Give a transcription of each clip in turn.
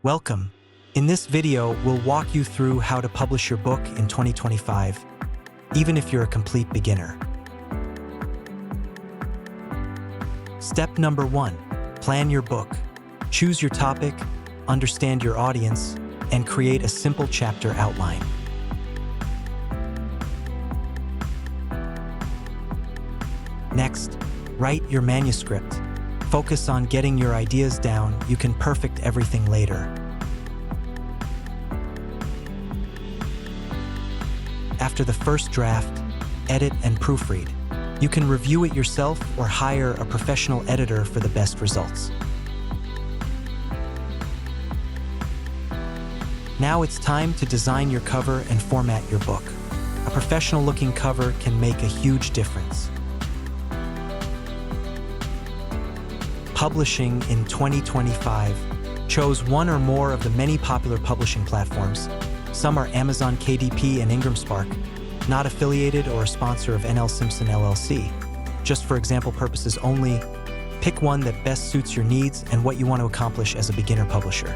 Welcome. In this video, we'll walk you through how to publish your book in 2025, even if you're a complete beginner. Step number 1, plan your book. Choose your topic, understand your audience, and create a simple chapter outline. Next, write your manuscript. Focus on getting your ideas down. You can perfect everything later. After the first draft, edit and proofread. You can review it yourself or hire a professional editor for the best results. Now it's time to design your cover and format your book. A professional-looking cover can make a huge difference. Publishing in 2025 chose one or more of the many popular publishing platforms. Some are Amazon KDP and Ingram Spark, not affiliated or a sponsor of SIMPSON LLC. Just for example purposes only, pick one that best suits your needs and what you want to accomplish as a beginner publisher.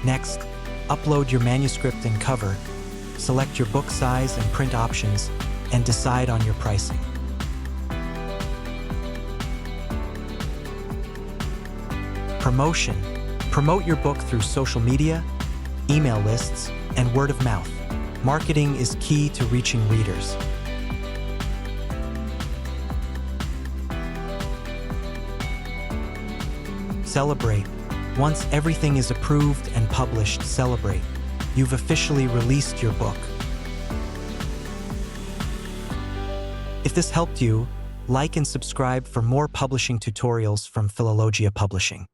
Next, upload your manuscript and cover, select your book size and print options, and decide on your pricing. Promotion. Promote your book through social media, email lists, and word of mouth. Marketing is key to reaching readers. Celebrate. Once everything is approved and published, celebrate. You've officially released your book. If this helped you, like and subscribe for more publishing tutorials from Philologia Publishing.